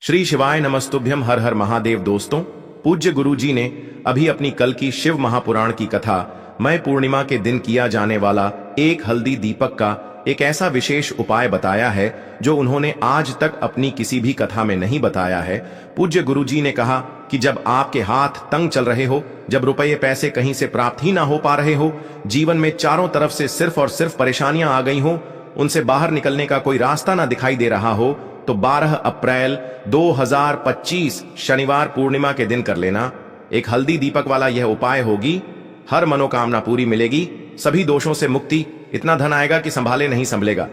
श्री शिवाय नमस्तुभ्यम। हर हर महादेव। दोस्तों, पूज्य गुरु जी ने अभी अपनी कल की शिव महापुराण की कथा मई पूर्णिमा के दिन किया जाने वाला एक हल्दी दीपक का एक ऐसा विशेष उपाय बताया है जो उन्होंने आज तक अपनी किसी भी कथा में नहीं बताया है। पूज्य गुरु जी ने कहा कि जब आपके हाथ तंग चल रहे हो, जब रुपये पैसे कहीं से प्राप्त ही ना हो पा रहे हो, जीवन में चारों तरफ से सिर्फ और सिर्फ परेशानियां आ गई हो, उनसे बाहर निकलने का कोई रास्ता ना दिखाई दे रहा हो, तो 12 अप्रैल 2025 शनिवार पूर्णिमा के दिन कर लेना। एक हल्दी दीपक वाला यह उपाय होगी, हर मनोकामना पूरी मिलेगी, सभी दोषों से मुक्ति, इतना धन आएगा कि संभाले नहीं संभलेगा।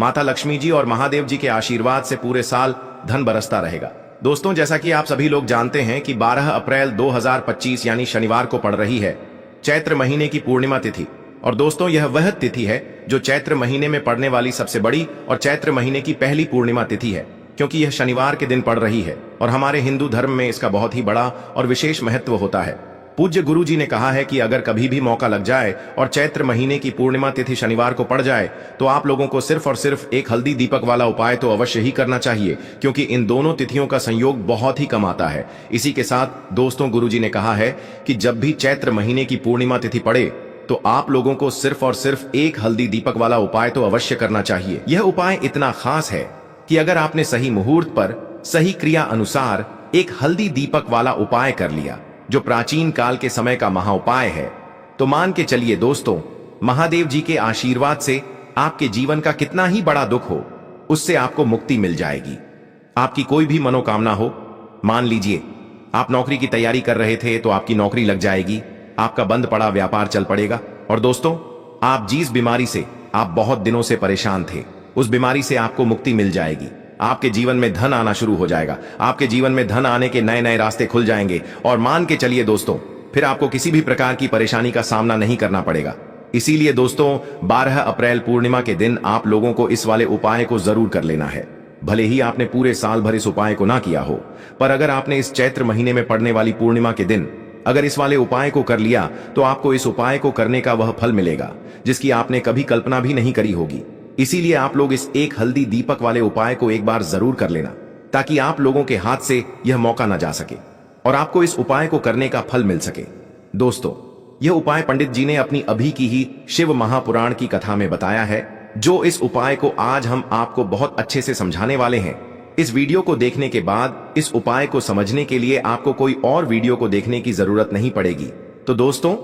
माता लक्ष्मी जी और महादेव जी के आशीर्वाद से पूरे साल धन बरसता रहेगा। दोस्तों, जैसा कि आप सभी लोग जानते हैं कि 12 अप्रैल 2025 यानी शनिवार को पड़ रही है चैत्र महीने की पूर्णिमा तिथि। और दोस्तों, यह वह तिथि है जो चैत्र महीने में पड़ने वाली सबसे बड़ी और चैत्र महीने की पहली पूर्णिमा तिथि है, क्योंकि यह शनिवार के दिन पड़ रही है और हमारे हिंदू धर्म में इसका बहुत ही बड़ा और विशेष महत्व होता है। पूज्य गुरु जी ने कहा है कि अगर कभी भी मौका लग जाए और चैत्र महीने की पूर्णिमा तिथि शनिवार को पड़ जाए तो आप लोगों को सिर्फ और सिर्फ एक हल्दी दीपक वाला उपाय तो अवश्य ही करना चाहिए, क्योंकि इन दोनों तिथियों का संयोग बहुत ही कम आता है। इसी के साथ दोस्तों, गुरु जी ने कहा है कि जब भी चैत्र महीने की पूर्णिमा तिथि पड़े तो आप लोगों को सिर्फ और सिर्फ एक हल्दी दीपक वाला उपाय तो अवश्य करना चाहिए। यह उपाय इतना खास है कि अगर आपने सही मुहूर्त पर सही क्रिया अनुसार एक हल्दी दीपक वाला उपाय कर लिया, जो प्राचीन काल के समय का महा उपाय है, तो मान के चलिए दोस्तों, महादेव जी के आशीर्वाद से आपके जीवन का कितना ही बड़ा दुख हो, उससे आपको मुक्ति मिल जाएगी। आपकी कोई भी मनोकामना हो, मान लीजिए आप नौकरी की तैयारी कर रहे थे तो आपकी नौकरी लग जाएगी, आपका बंद पड़ा व्यापार चल पड़ेगा। और दोस्तों, आप जिस बीमारी से आप बहुत दिनों से परेशान थे, उस बीमारी से आपको मुक्ति मिल जाएगी। आपके जीवन में धन आना शुरू हो जाएगा, आपके जीवन में धन आने के नए नए रास्ते खुल जाएंगे। और मान के चलिए दोस्तों, फिर आपको किसी भी प्रकार की परेशानी का सामना नहीं करना पड़ेगा। इसीलिए दोस्तों, 12 अप्रैल पूर्णिमा के दिन आप लोगों को इस वाले उपाय को जरूर कर लेना है। भले ही आपने पूरे साल भर इस उपाय को ना किया हो, पर अगर आपने इस चैत्र महीने में पड़ने वाली पूर्णिमा के दिन अगर इस वाले उपाय को कर लिया तो आपको इस उपाय को करने का वह फल मिलेगा जिसकी आपने कभी कल्पना भी नहीं करी होगी। इसीलिए आप लोग इस एक हल्दी दीपक वाले उपाय को एक बार जरूर कर लेना, ताकि आप लोगों के हाथ से यह मौका न जा सके और आपको इस उपाय को करने का फल मिल सके। दोस्तों, यह उपाय पंडित जी ने अपनी अभी की ही शिव महापुराण की कथा में बताया है, जो इस उपाय को आज हम आपको बहुत अच्छे से समझाने वाले हैं। इस वीडियो को देखने के बाद इस उपाय को समझने के लिए आपको कोई और वीडियो को देखने की जरूरत नहीं पड़ेगी। तो दोस्तों,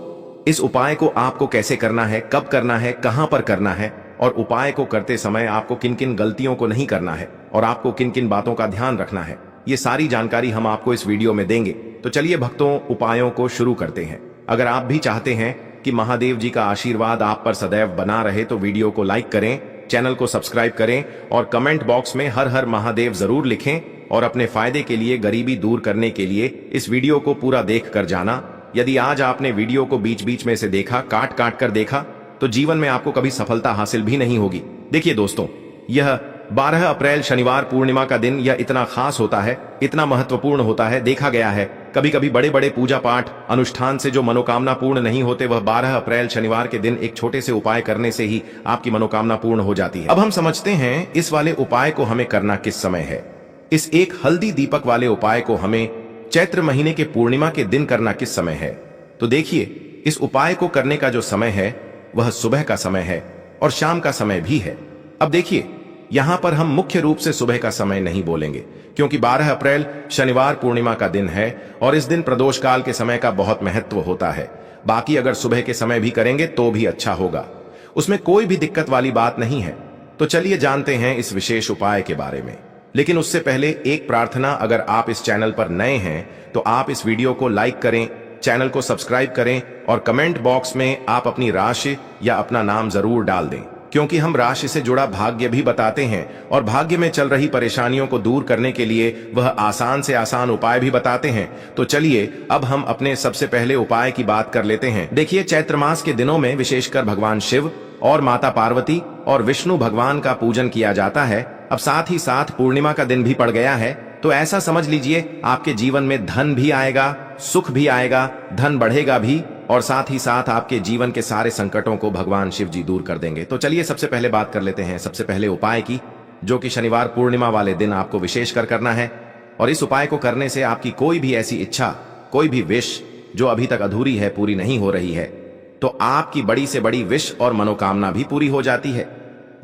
इस उपाय को आपको कैसे करना है, कब करना है, कहां पर करना है और उपाय को करते समय आपको किन किन गलतियों को नहीं करना है और आपको किन किन बातों का ध्यान रखना है, ये सारी जानकारी हम आपको इस वीडियो में देंगे। तो चलिए भक्तों, उपायों को शुरू करते हैं। अगर आप भी चाहते हैं कि महादेव जी का आशीर्वाद आप पर सदैव बना रहे तो वीडियो को लाइक करें, चैनल को सब्सक्राइब करें और कमेंट बॉक्स में हर हर महादेव जरूर लिखें। और अपने फायदे के लिए, गरीबी दूर करने के लिए इस वीडियो को पूरा देख कर जाना। यदि आज आपने वीडियो को बीच बीच में से देखा, काट काट कर देखा, तो जीवन में आपको कभी सफलता हासिल भी नहीं होगी। देखिए दोस्तों, यह 12 अप्रैल शनिवार पूर्णिमा का दिन यह इतना खास होता है, इतना महत्वपूर्ण होता है। देखा गया है कभी कभी बड़े बड़े पूजा पाठ अनुष्ठान से जो मनोकामना पूर्ण नहीं होते, वह 12 अप्रैल शनिवार के दिन एक छोटे से उपाय करने से ही आपकी मनोकामना पूर्ण हो जाती है। अब हम समझते हैं इस वाले उपाय को हमें करना किस समय है। इस एक हल्दी दीपक वाले उपाय को हमें चैत्र महीने के पूर्णिमा के दिन करना किस समय है। तो देखिए, इस उपाय को करने का जो समय है वह सुबह का समय है और शाम का समय भी है। अब देखिए, यहां पर हम मुख्य रूप से सुबह का समय नहीं बोलेंगे, क्योंकि 12 अप्रैल शनिवार पूर्णिमा का दिन है और इस दिन प्रदोष काल के समय का बहुत महत्व होता है। बाकी अगर सुबह के समय भी करेंगे तो भी अच्छा होगा, उसमें कोई भी दिक्कत वाली बात नहीं है। तो चलिए जानते हैं इस विशेष उपाय के बारे में। लेकिन उससे पहले एक प्रार्थना, अगर आप इस चैनल पर नए हैं तो आप इस वीडियो को लाइक करें, चैनल को सब्सक्राइब करें और कमेंट बॉक्स में आप अपनी राशि या अपना नाम जरूर डाल दें, क्योंकि हम राशि से जुड़ा भाग्य भी बताते हैं और भाग्य में चल रही परेशानियों को दूर करने के लिए वह आसान से आसान उपाय भी बताते हैं। तो चलिए अब हम अपने सबसे पहले उपाय की बात कर लेते हैं। देखिए, चैत्र मास के दिनों में विशेषकर भगवान शिव और माता पार्वती और विष्णु भगवान का पूजन किया जाता है। अब साथ ही साथ पूर्णिमा का दिन भी पड़ गया है, तो ऐसा समझ लीजिए आपके जीवन में धन भी आएगा, सुख भी आएगा, धन बढ़ेगा भी और साथ ही साथ आपके जीवन के सारे संकटों को भगवान शिव जी दूर कर देंगे। तो चलिए सबसे पहले बात कर लेते हैं सबसे पहले उपाय की, जो कि शनिवार पूर्णिमा वाले दिन आपको विशेष कर करना है। और इस उपाय को करने से आपकी कोई भी ऐसी इच्छा, कोई भी विश जो अभी तक अधूरी है, पूरी नहीं हो रही है, तो आपकी बड़ी से बड़ी विश और मनोकामना भी पूरी हो जाती है।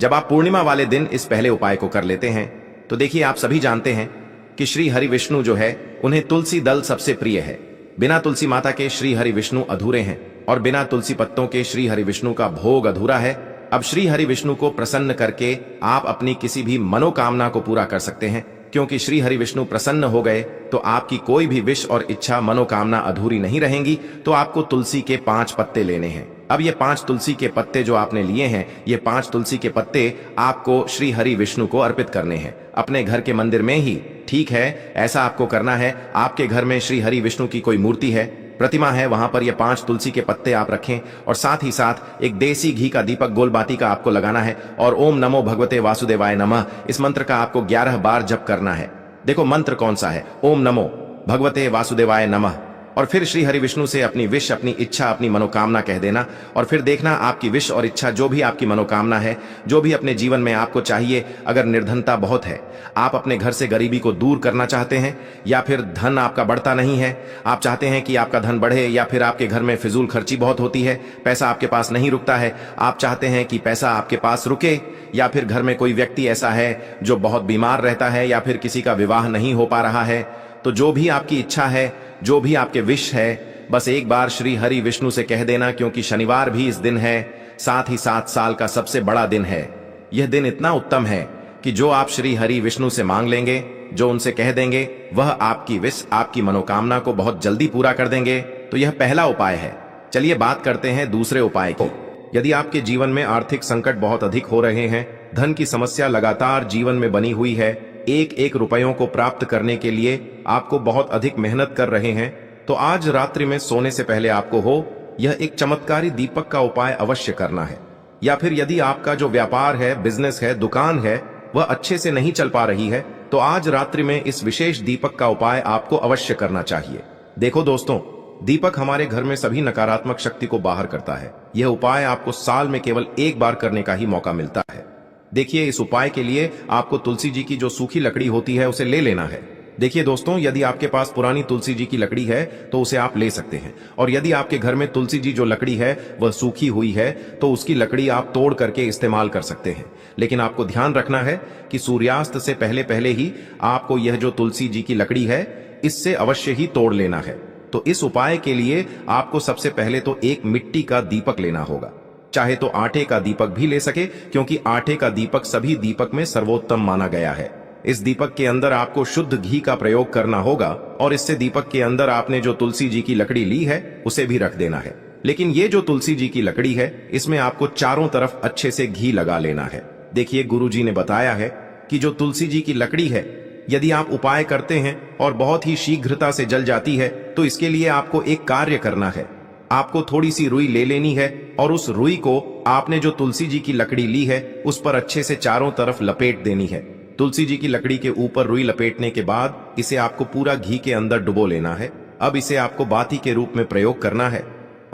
जब आप पूर्णिमा वाले दिन इस पहले उपाय को कर लेते हैं तो देखिए, आप सभी जानते हैं कि श्री हरि विष्णु जो है, उन्हें तुलसी दल सबसे प्रिय है। बिना तुलसी माता के श्री हरि विष्णु अधूरे हैं और बिना तुलसी पत्तों के श्री हरि विष्णु का भोग अधूरा है। अब श्री हरि विष्णु को प्रसन्न करके आप अपनी किसी भी मनोकामना को पूरा कर सकते हैं, क्योंकि श्री हरि विष्णु प्रसन्न हो गए तो आपकी कोई भी विश और इच्छा, मनोकामना अधूरी नहीं रहेंगी। तो आपको तुलसी के 5 पत्ते लेने हैं। अब ये 5 तुलसी के पत्ते जो आपने लिए हैं, ये 5 तुलसी के पत्ते आपको श्री हरि विष्णु को अर्पित करने हैं, अपने घर के मंदिर में ही। ठीक है, ऐसा आपको करना है। आपके घर में श्री हरि विष्णु की कोई मूर्ति है, प्रतिमा है, वहां पर ये 5 तुलसी के पत्ते आप रखें और साथ ही साथ एक देसी घी का दीपक गोलबाती का आपको लगाना है और ओम नमो भगवते वासुदेवाय नमः इस मंत्र का आपको 11 बार जप करना है। देखो मंत्र कौन सा है, ओम नमो भगवते वासुदेवाय नमः। और फिर श्री हरि विष्णु से अपनी विश, अपनी इच्छा, अपनी मनोकामना कह देना और फिर देखना आपकी विश और इच्छा, जो भी आपकी मनोकामना है, जो भी अपने जीवन में आपको चाहिए। अगर निर्धनता बहुत है, आप अपने घर से गरीबी को दूर करना चाहते हैं, या फिर धन आपका बढ़ता नहीं है, आप चाहते हैं कि आपका धन बढ़े, या फिर आपके घर में फिजूल खर्ची बहुत होती है, पैसा आपके पास नहीं रुकता है, आप चाहते हैं कि पैसा आपके पास रुके, या फिर घर में कोई व्यक्ति ऐसा है जो बहुत बीमार रहता है, या फिर किसी का विवाह नहीं हो पा रहा है, तो जो भी आपकी इच्छा है, जो भी आपके विश है, बस एक बार श्री हरि विष्णु से कह देना। क्योंकि शनिवार भी इस दिन है, साथ ही साथ साल का सबसे बड़ा दिन है। यह दिन इतना उत्तम है कि जो आप श्री हरि विष्णु से मांग लेंगे, जो उनसे कह देंगे, वह आपकी विश, आपकी मनोकामना को बहुत जल्दी पूरा कर देंगे। तो यह पहला उपाय है। चलिए बात करते हैं दूसरे उपाय की। यदि आपके जीवन में आर्थिक संकट बहुत अधिक हो रहे हैं, धन की समस्या लगातार जीवन में बनी हुई है, एक एक रुपयों को प्राप्त करने के लिए आपको बहुत अधिक मेहनत कर रहे हैं, तो आज रात्रि में सोने से पहले आपको हो यह एक चमत्कारी दीपक का उपाय अवश्य करना है। या फिर यदि आपका जो व्यापार है, बिजनेस है, दुकान है, वह अच्छे से नहीं चल पा रही है, तो आज रात्रि में इस विशेष दीपक का उपाय आपको अवश्य करना चाहिए। देखो दोस्तों, दीपक हमारे घर में सभी नकारात्मक शक्ति को बाहर करता है। यह उपाय आपको साल में केवल एक बार करने का ही मौका मिलता है। देखिए, इस उपाय के लिए आपको तुलसी जी की जो सूखी लकड़ी होती है उसे ले लेना है। देखिए दोस्तों, यदि आपके पास पुरानी तुलसी जी की लकड़ी है तो उसे आप ले सकते हैं, और यदि आपके घर में तुलसी जी जो लकड़ी है वह सूखी हुई है तो उसकी लकड़ी आप तोड़ करके इस्तेमाल कर सकते हैं। लेकिन आपको ध्यान रखना है कि सूर्यास्त से पहले पहले ही आपको यह जो तुलसी जी की लकड़ी है, इससे अवश्य ही तोड़ लेना है। तो इस उपाय के लिए आपको सबसे पहले तो एक मिट्टी का दीपक लेना होगा। चाहे तो आटे का दीपक भी ले सके, क्योंकि आटे का दीपक सभी दीपक में सर्वोत्तम माना गया है। इस दीपक के अंदर आपको शुद्ध घी का प्रयोग करना होगा और इससे दीपक के अंदर आपने जो तुलसी जी की लकड़ी ली है उसे भी रख देना है। लेकिन ये जो तुलसी जी की लकड़ी है, इसमें आपको चारों तरफ अच्छे से घी लगा लेना है। देखिए, गुरुजी ने बताया है कि जो तुलसी जी की लकड़ी है, यदि आप उपाय करते हैं और बहुत ही शीघ्रता से जल जाती है, तो इसके लिए आपको एक कार्य करना है। आपको थोड़ी सी रुई ले लेनी है और उस रुई को आपने जो तुलसी जी की लकड़ी ली है उस पर अच्छे से चारों तरफ लपेट देनी है। तुलसी जी की लकड़ी के ऊपर रुई लपेटने के बाद इसे आपको पूरा घी के अंदर डुबो लेना है। अब इसे आपको बाती के रूप में प्रयोग करना है।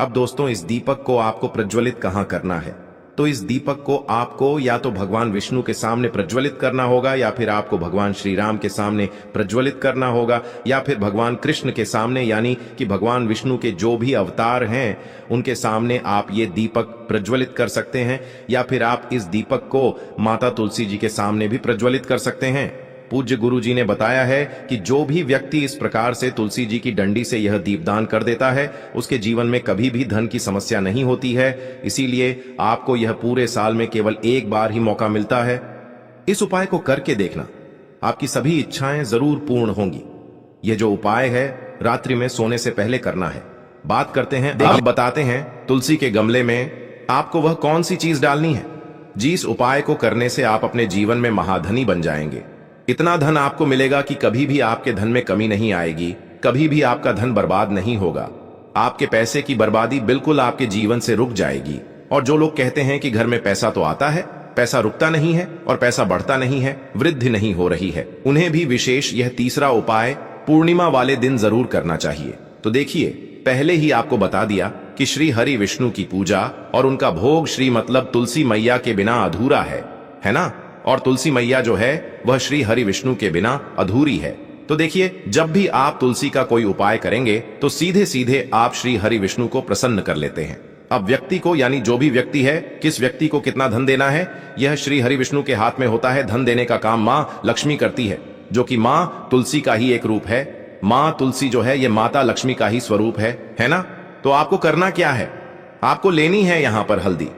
अब दोस्तों, इस दीपक को आपको प्रज्वलित कहाँ करना है? तो इस दीपक को आपको या तो भगवान विष्णु के सामने प्रज्वलित करना होगा, या फिर आपको भगवान श्री राम के सामने प्रज्वलित करना होगा, या फिर भगवान कृष्ण के सामने, यानी कि भगवान विष्णु के जो भी अवतार हैं उनके सामने आप ये दीपक प्रज्वलित कर सकते हैं। या फिर आप इस दीपक को माता तुलसी जी के सामने भी प्रज्वलित कर सकते हैं। पूज्य गुरु जी ने बताया है कि जो भी व्यक्ति इस प्रकार से तुलसी जी की डंडी से यह दीपदान कर देता है, उसके जीवन में कभी भी धन की समस्या नहीं होती है। इसीलिए आपको यह पूरे साल में केवल एक बार ही मौका मिलता है। इस उपाय को करके देखना, आपकी सभी इच्छाएं जरूर पूर्ण होंगी। यह जो उपाय है रात्रि में सोने से पहले करना है। बात करते हैं, अब बताते हैं तुलसी के गमले में आपको वह कौन सी चीज डालनी है। जिस उपाय को करने से आप अपने जीवन में महाधनी बन जाएंगे। इतना धन आपको मिलेगा कि कभी भी आपके धन में कमी नहीं आएगी, कभी भी आपका धन बर्बाद नहीं होगा। आपके पैसे की बर्बादी बिल्कुल आपके जीवन से रुक जाएगी। और जो लोग कहते हैं कि घर में पैसा तो आता है, पैसा रुकता नहीं है और पैसा बढ़ता नहीं है, वृद्धि नहीं हो रही है, उन्हें भी विशेष यह तीसरा उपाय पूर्णिमा वाले दिन जरूर करना चाहिए। तो देखिए, पहले ही आपको बता दिया कि श्री हरि विष्णु की पूजा और उनका भोग श्री मतलब तुलसी मैया के बिना अधूरा है ना? और तुलसी मैया जो है वह श्री हरि विष्णु के बिना अधूरी है। तो देखिए, जब भी आप तुलसी का कोई उपाय करेंगे तो सीधे सीधे आप श्री हरि विष्णु को प्रसन्न कर लेते हैं। अब व्यक्ति को, यानी जो भी व्यक्ति है, किस व्यक्ति को कितना धन देना है, यह श्री हरि विष्णु के हाथ में होता है। धन देने का काम मां लक्ष्मी करती है, जो कि मां तुलसी का ही एक रूप है। मां तुलसी जो है, यह माता लक्ष्मी का ही स्वरूप है ना। तो आपको करना क्या है, आपको लेनी है यहां पर हल्दी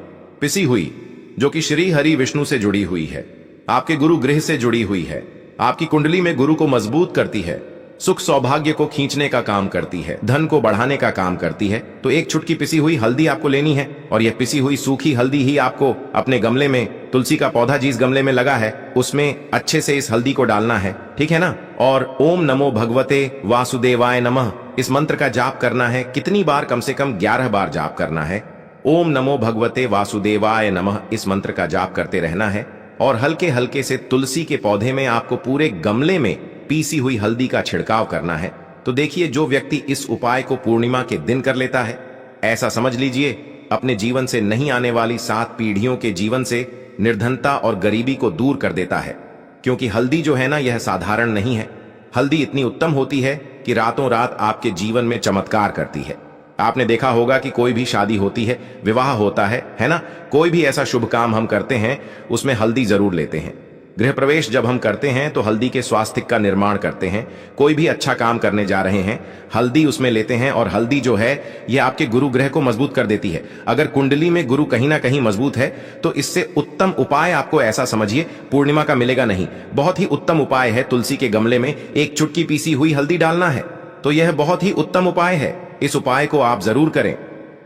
पिसी हुई, जो कि श्री हरि विष्णु से जुड़ी हुई है, आपके गुरु गृह से जुड़ी हुई है, आपकी कुंडली में गुरु को मजबूत करती है, सुख सौभाग्य को खींचने का काम करती है, धन को बढ़ाने का काम करती है। तो एक चुटकी पिसी हुई हल्दी आपको लेनी है, और यह पिसी हुई सूखी हल्दी ही आपको अपने गमले में, तुलसी का पौधा जिस गमले में लगा है उसमें अच्छे से इस हल्दी को डालना है, ठीक है ना। और ओम नमो भगवते वासुदेवाय नमः इस मंत्र का जाप करना है। कितनी बार? कम से कम 11 बार जाप करना है। ओम नमो भगवते वासुदेवाय नमः इस मंत्र का जाप करते रहना है। और हल्के हल्के से तुलसी के पौधे में आपको पूरे गमले में पीसी हुई हल्दी का छिड़काव करना है। तो देखिए, जो व्यक्ति इस उपाय को पूर्णिमा के दिन कर लेता है, ऐसा समझ लीजिए अपने जीवन से नहीं आने वाली 7 पीढ़ियों के जीवन से निर्धनता और गरीबी को दूर कर देता है। क्योंकि हल्दी जो है ना, यह साधारण नहीं है। हल्दी इतनी उत्तम होती है कि रातों रात आपके जीवन में चमत्कार करती है। आपने देखा होगा कि कोई भी शादी होती है, विवाह होता है ना, कोई भी ऐसा शुभ काम हम करते हैं उसमें हल्दी जरूर लेते हैं। गृह प्रवेश जब हम करते हैं तो हल्दी के स्वास्तिक का निर्माण करते हैं। कोई भी अच्छा काम करने जा रहे हैं, हल्दी उसमें लेते हैं। और हल्दी जो है, यह आपके गुरु ग्रह को मजबूत कर देती है। अगर कुंडली में गुरु कहीं ना कहीं मजबूत है तो इससे उत्तम उपाय आपको, ऐसा समझिए, पूर्णिमा का मिलेगा नहीं। बहुत ही उत्तम उपाय है, तुलसी के गमले में एक चुटकी पीसी हुई हल्दी डालना है। तो यह बहुत ही उत्तम उपाय है। इस उपाय को आप जरूर करें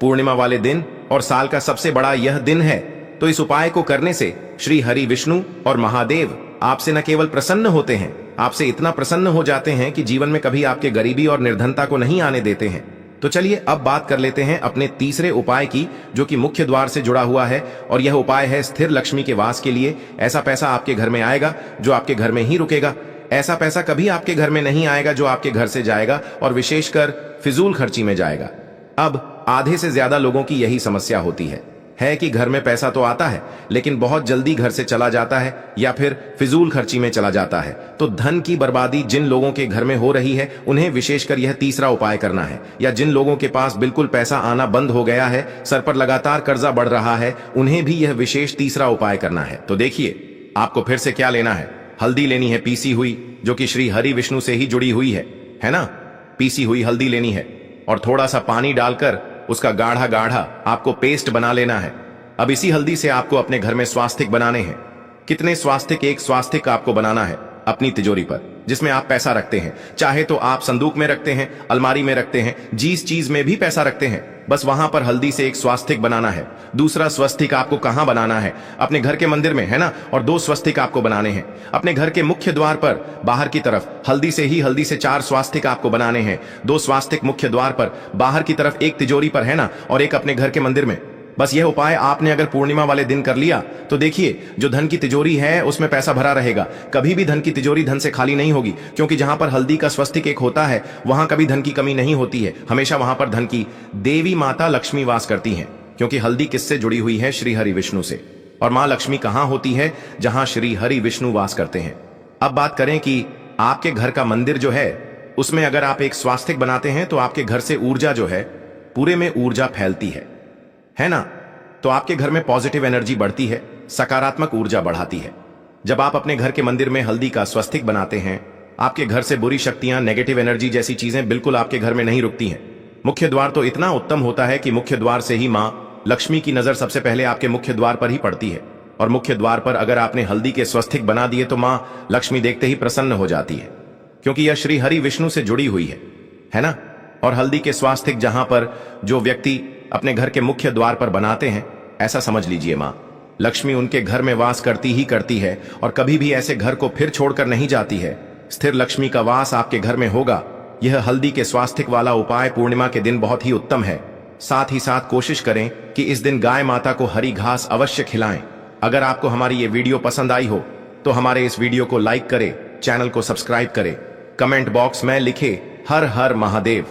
पूर्णिमा वाले दिन, और साल का सबसे बड़ा यह दिन है। तो इस उपाय को करने से श्री हरि विष्णु और महादेव आपसे न केवल प्रसन्न होते हैं, आपसे इतना प्रसन्न हो जाते हैं कि जीवन में कभी आपके गरीबी और निर्धनता को नहीं आने देते हैं। तो चलिए अब बात कर लेते हैं अपने तीसरे उपाय की, जो कि मुख्य द्वार से जुड़ा हुआ है। और यह उपाय है स्थिर लक्ष्मी के वास के लिए। ऐसा पैसा आपके घर में आएगा जो आपके घर में ही रुकेगा। ऐसा पैसा कभी आपके घर में नहीं आएगा जो आपके घर से जाएगा और विशेषकर फिजूल खर्ची में जाएगा। अब आधे से ज्यादा लोगों की यही समस्या होती है कि घर में पैसा तो आता है लेकिन बहुत जल्दी घर से चला जाता है या फिर फिजूल खर्ची में चला जाता है। तो धन की बर्बादी जिन लोगों के घर में हो रही है उन्हें विशेषकर यह तीसरा उपाय करना है। या जिन लोगों के पास बिल्कुल पैसा आना बंद हो गया है, सर पर लगातार कर्जा बढ़ रहा है, उन्हें भी यह विशेष तीसरा उपाय करना है। तो देखिए, आपको फिर से क्या लेना है, हल्दी लेनी है पीसी हुई, जो कि श्री हरि विष्णु से ही जुड़ी हुई है ना। पीसी हुई हल्दी लेनी है और थोड़ा सा पानी डालकर उसका गाढ़ा गाढ़ा आपको पेस्ट बना लेना है। अब इसी हल्दी से आपको अपने घर में स्वास्तिक बनाने हैं। कितने स्वास्तिक? एक स्वास्तिक आपको बनाना है अपनी तिजोरी पर, जिसमें आप पैसा रखते हैं। चाहे तो आप संदूक में रखते हैं, अलमारी में रखते हैं, जिस चीज में भी पैसा रखते हैं, बस वहां पर हल्दी से एक स्वास्तिक बनाना है। दूसरा स्वस्तिक आपको कहां बनाना है? अपने घर के मंदिर में, है ना। और 2 स्वस्तिक आपको बनाने हैं अपने घर के मुख्य द्वार पर बाहर की तरफ। हल्दी से 4 स्वास्तिक आपको बनाने हैं। 2 स्वास्तिक मुख्य द्वार पर बाहर की तरफ, एक तिजोरी पर, है ना, और एक अपने घर के मंदिर में। बस यह उपाय आपने अगर पूर्णिमा वाले दिन कर लिया तो देखिए, जो धन की तिजोरी है उसमें पैसा भरा रहेगा। कभी भी धन की तिजोरी धन से खाली नहीं होगी, क्योंकि जहां पर हल्दी का स्वस्तिक एक होता है वहां कभी धन की कमी नहीं होती है। हमेशा वहां पर धन की देवी माता लक्ष्मी वास करती हैं, क्योंकि हल्दी किससे जुड़ी हुई है? श्री हरि विष्णु से। और मां लक्ष्मी कहां होती है? जहां श्री हरि विष्णु वास करते हैं। अब बात करें कि आपके घर का मंदिर जो है उसमें अगर आप एक स्वास्तिक बनाते हैं तो आपके घर से ऊर्जा जो है, पूरे में ऊर्जा फैलती है ना। तो आपके घर में पॉजिटिव एनर्जी बढ़ती है, सकारात्मक ऊर्जा बढ़ाती है। जब आप अपने घर के मंदिर में हल्दी का स्वस्तिक बनाते हैं, आपके घर से बुरी शक्तियां, नेगेटिव एनर्जी जैसी चीजें बिल्कुल आपके घर में नहीं रुकती हैं। मुख्य द्वार तो इतना उत्तम होता है कि मुख्य द्वार से ही मां लक्ष्मी की नजर सबसे पहले आपके मुख्य द्वार पर ही पड़ती है। और मुख्य द्वार पर अगर आपने हल्दी के स्वस्तिक बना दिए तो मां लक्ष्मी देखते ही प्रसन्न हो जाती है, क्योंकि यह श्री हरि विष्णु से जुड़ी हुई है ना। और हल्दी के स्वास्तिक जहां पर जो व्यक्ति अपने घर के मुख्य द्वार पर बनाते हैं, ऐसा समझ लीजिए मां लक्ष्मी उनके घर में वास करती ही करती है और कभी भी ऐसे घर को फिर छोड़कर नहीं जाती है। स्थिर लक्ष्मी का वास आपके घर में होगा। यह हल्दी के स्वास्तिक वाला उपाय पूर्णिमा के दिन बहुत ही उत्तम है। साथ ही साथ कोशिश करें कि इस दिन गाय माता को हरी घास अवश्य खिलाएं। अगर आपको हमारी ये वीडियो पसंद आई हो तो हमारे इस वीडियो को लाइक करें, चैनल को सब्सक्राइब करें, कमेंट बॉक्स में लिखे हर हर महादेव,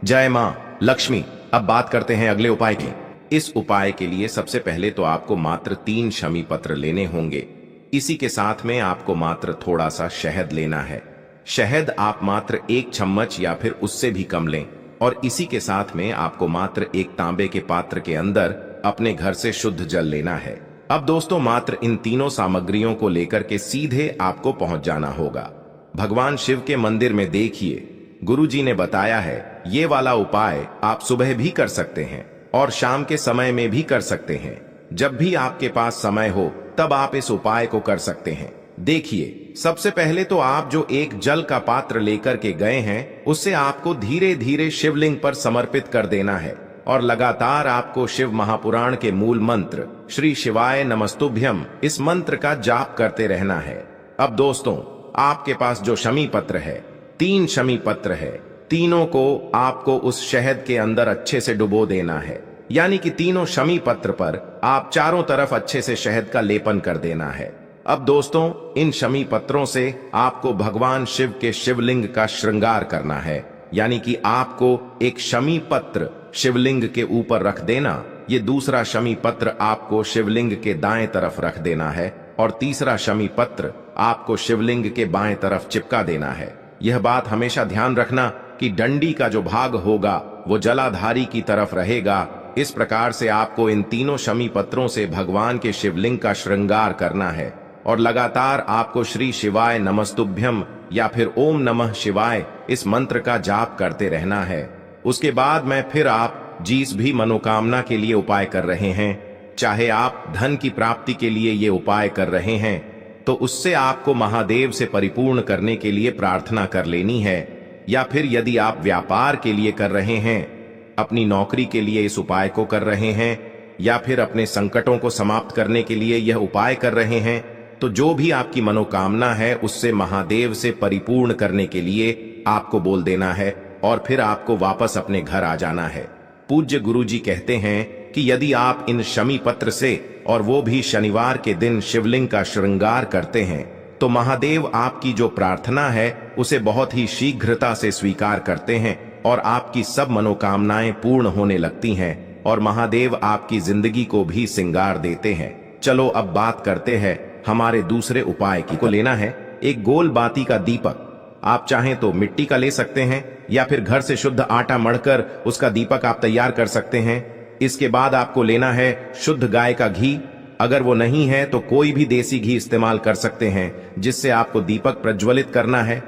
जय मां लक्ष्मी। अब बात करते हैं अगले उपाय की। इस उपाय के लिए सबसे पहले तो आपको मात्र 3 शमी पत्र लेने होंगे। इसी के साथ में आपको मात्र थोड़ा सा शहद लेना है। शहद आप मात्र 1 चम्मच या फिर उससे भी कम लें और इसी के साथ में आपको मात्र एक तांबे के पात्र के अंदर अपने घर से शुद्ध जल लेना है। अब दोस्तों मात्र इन तीनों सामग्रियों को लेकर के सीधे आपको पहुंच जाना होगा भगवान शिव के मंदिर में। देखिए गुरुजी ने बताया है ये वाला उपाय आप सुबह भी कर सकते हैं और शाम के समय में भी कर सकते हैं। जब भी आपके पास समय हो तब आप इस उपाय को कर सकते हैं। देखिए सबसे पहले तो आप जो एक जल का पात्र लेकर के गए हैं उससे आपको धीरे धीरे शिवलिंग पर समर्पित कर देना है और लगातार आपको शिव महापुराण के मूल मंत्र श्री शिवाय नमस्तुभ्यम इस मंत्र का जाप करते रहना है। अब दोस्तों आपके पास जो शमी पत्र है 3 शमी पत्र है, तीनों को आपको उस शहद के अंदर अच्छे से डुबो देना है। यानी कि तीनों शमी पत्र पर आप चारों तरफ अच्छे से शहद का लेपन कर देना है। अब दोस्तों इन शमी पत्रों से आपको भगवान शिव के शिवलिंग का श्रृंगार करना है। यानी कि आपको एक शमी पत्र शिवलिंग के ऊपर रख देना, ये दूसरा शमी पत्र आपको शिवलिंग के दाएं तरफ रख देना है और तीसरा शमी पत्र आपको शिवलिंग के बाएं तरफ चिपका देना है। यह बात हमेशा ध्यान रखना कि डंडी का जो भाग होगा वो जलाधारी की तरफ रहेगा। इस प्रकार से आपको इन तीनों शमी पत्रों से भगवान के शिवलिंग का श्रृंगार करना है और लगातार आपको श्री शिवाय नमस्तुभ्यम या फिर ओम नमः शिवाय इस मंत्र का जाप करते रहना है। उसके बाद में फिर आप जिस भी मनोकामना के लिए उपाय कर रहे हैं, चाहे आप धन की प्राप्ति के लिए ये उपाय कर रहे हैं तो उससे आपको महादेव से परिपूर्ण करने के लिए प्रार्थना कर लेनी है, या फिर यदि आप व्यापार के लिए कर रहे हैं, अपनी नौकरी के लिए इस उपाय को कर रहे हैं, या फिर अपने संकटों को समाप्त करने के लिए यह उपाय कर रहे हैं, तो जो भी आपकी मनोकामना है उससे महादेव से परिपूर्ण करने के लिए आपको बोल देना है और फिर आपको वापस अपने घर आ जाना है। पूज्य गुरुजी कहते हैं कि यदि आप इन शमी पत्र से और वो भी शनिवार के दिन शिवलिंग का श्रृंगार करते हैं तो महादेव आपकी जो प्रार्थना है उसे बहुत ही शीघ्रता से स्वीकार करते हैं और आपकी सब मनोकामनाएं पूर्ण होने लगती हैं और महादेव आपकी जिंदगी को भी सिंगार देते हैं। चलो अब बात करते हैं हमारे दूसरे उपाय की। को लेना है एक गोल बाती का दीपक। आप चाहें तो मिट्टी का ले सकते हैं या फिर घर से शुद्ध आटा मढ़कर उसका दीपक आप तैयार कर सकते हैं। इसके बाद आपको लेना है शुद्ध गाय का घी। अगर वो नहीं है तो कोई भी देसी घी इस्तेमाल कर सकते हैं जिससे आपको दीपक प्रज्वलित करना है।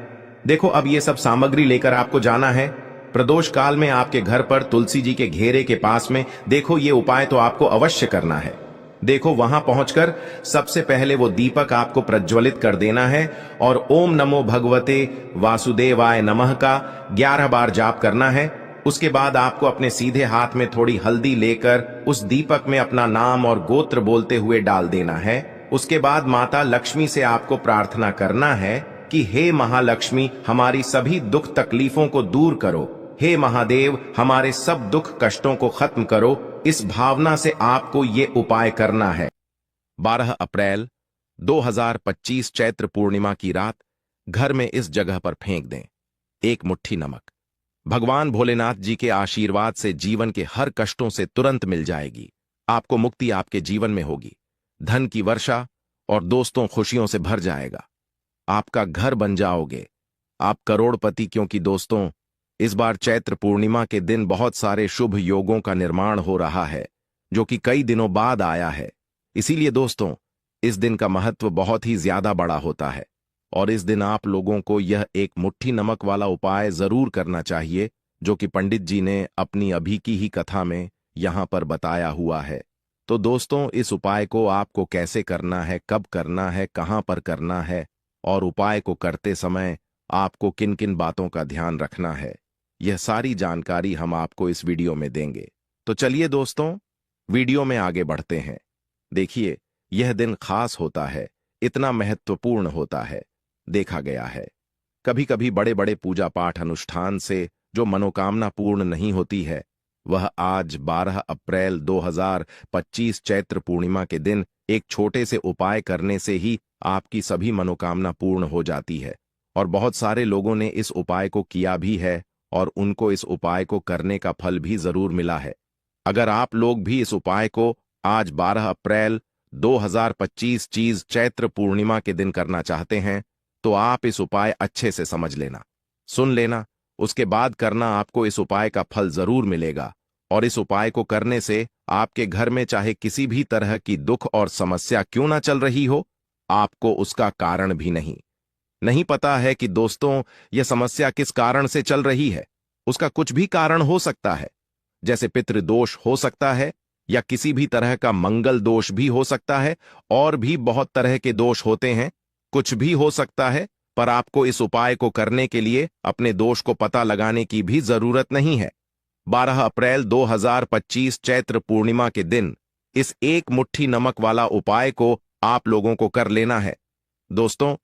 देखो अब ये सब सामग्री लेकर आपको जाना है प्रदोष काल में आपके घर पर तुलसी जी के घेरे के पास में। देखो ये उपाय तो आपको अवश्य करना है। देखो वहां पहुंचकर सबसे पहले वो दीपक आपको प्रज्वलित कर देना है और ओम नमो भगवते वासुदेवाय नमः का 11 बार जाप करना है। उसके बाद आपको अपने सीधे हाथ में थोड़ी हल्दी लेकर उस दीपक में अपना नाम और गोत्र बोलते हुए डाल देना है। उसके बाद माता लक्ष्मी से आपको प्रार्थना करना है कि हे महालक्ष्मी हमारी सभी दुख तकलीफों को दूर करो, हे महादेव हमारे सब दुख कष्टों को खत्म करो। इस भावना से आपको ये उपाय करना है। 12 अप्रैल 2025 चैत्र पूर्णिमा की रात घर में इस जगह पर फेंक दें 1 मुट्ठी नमक। भगवान भोलेनाथ जी के आशीर्वाद से जीवन के हर कष्टों से तुरंत मिल जाएगी। आपको मुक्ति आपके जीवन में होगी, धन की वर्षा और दोस्तों खुशियों से भर जाएगा। आपका घर बन जाओगे, आप करोड़पति। क्योंकि दोस्तों इस बार चैत्र पूर्णिमा के दिन बहुत सारे शुभ योगों का निर्माण हो रहा है जो कि कई दिनों बाद आया है। इसीलिए दोस्तों इस दिन का महत्व बहुत ही ज्यादा बड़ा होता है और इस दिन आप लोगों को यह 1 मुट्ठी नमक वाला उपाय जरूर करना चाहिए जो कि पंडित जी ने अपनी अभी की ही कथा में यहां पर बताया हुआ है। तो दोस्तों इस उपाय को आपको कैसे करना है, कब करना है, कहां पर करना है और उपाय को करते समय आपको किन किन बातों का ध्यान रखना है, यह सारी जानकारी हम आपको इस वीडियो में देंगे। तो चलिए दोस्तों वीडियो में आगे बढ़ते हैं। देखिए यह दिन खास होता है, इतना महत्वपूर्ण होता है। देखा गया है कभी कभी बड़े बड़े पूजा पाठ अनुष्ठान से जो मनोकामना पूर्ण नहीं होती है वह आज 12 अप्रैल 2025 चैत्र पूर्णिमा के दिन एक छोटे से उपाय करने से ही आपकी सभी मनोकामना पूर्ण हो जाती है। और बहुत सारे लोगों ने इस उपाय को किया भी है और उनको इस उपाय को करने का फल भी जरूर मिला है। अगर आप लोग भी इस उपाय को आज 12 अप्रैल 2025 चैत्र पूर्णिमा के दिन करना चाहते हैं तो आप इस उपाय अच्छे से समझ लेना, सुन लेना, उसके बाद करना। आपको इस उपाय का फल जरूर मिलेगा। और इस उपाय को करने से आपके घर में चाहे किसी भी तरह की दुख और समस्या क्यों ना चल रही हो, आपको उसका कारण भी नहीं पता है कि दोस्तों यह समस्या किस कारण से चल रही है। उसका कुछ भी कारण हो सकता है, जैसे पितृदोष हो सकता है, या किसी भी तरह का मंगल दोष भी हो सकता है, और भी बहुत तरह के दोष होते हैं। कुछ भी हो सकता है, पर आपको इस उपाय को करने के लिए अपने दोष को पता लगाने की भी जरूरत नहीं है। 12 अप्रैल 2025 चैत्र पूर्णिमा के दिन इस एक मुट्ठी नमक वाला उपाय को आप लोगों को कर लेना है। दोस्तों,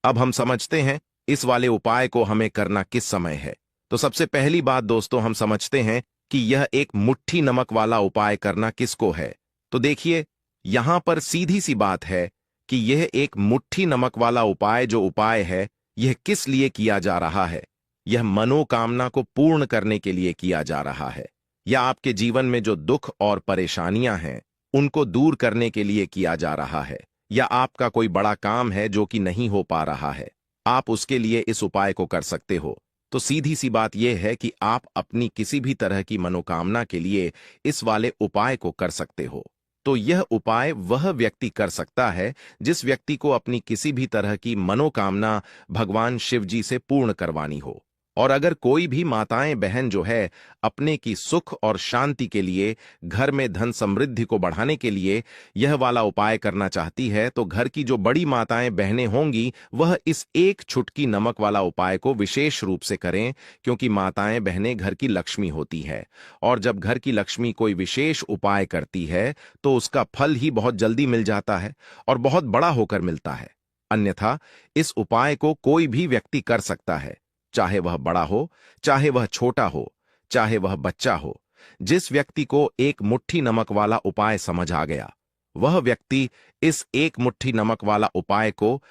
अब हम समझते हैं इस वाले उपाय को हमें करना किस समय है। तो सबसे पहली बात दोस्तों, हम समझते हैं कि यह एक मुट्ठी नमक वाला उपाय करना किसको है। तो देखिए, यहां पर सीधी सी बात है कि यह एक मुट्ठी नमक वाला उपाय जो उपाय है, यह किस लिए किया जा रहा है। यह मनोकामना को पूर्ण करने के लिए किया जा रहा है, या आपके जीवन में जो दुख और परेशानियां हैं उनको दूर करने के लिए किया जा रहा है, या आपका कोई बड़ा काम है जो कि नहीं हो पा रहा है, आप उसके लिए इस उपाय को कर सकते हो। तो सीधी सी बात यह है कि आप अपनी किसी भी तरह की मनोकामना के लिए इस वाले उपाय को कर सकते हो। तो यह उपाय वह व्यक्ति कर सकता है जिस व्यक्ति को अपनी किसी भी तरह की मनोकामना भगवान शिव जी से पूर्ण करवानी हो। और अगर कोई भी माताएं बहन जो है अपने की सुख और शांति के लिए, घर में धन समृद्धि को बढ़ाने के लिए यह वाला उपाय करना चाहती है, तो घर की जो बड़ी माताएं बहनें होंगी वह इस एक छुटकी नमक वाला उपाय को विशेष रूप से करें, क्योंकि माताएं बहनें घर की लक्ष्मी होती है। और जब घर की लक्ष्मी कोई विशेष उपाय करती है तो उसका फल ही बहुत जल्दी मिल जाता है और बहुत बड़ा होकर मिलता है। अन्यथा इस उपाय को कोई भी व्यक्ति कर सकता है, चाहे वह बड़ा हो, चाहे वह छोटा हो, चाहे वह बच्चा हो। जिस व्यक्ति को एक मुट्ठी नमक वाला उपाय समझ आ गया, वह व्यक्ति इस एक मुट्ठी नमक वाला उपाय को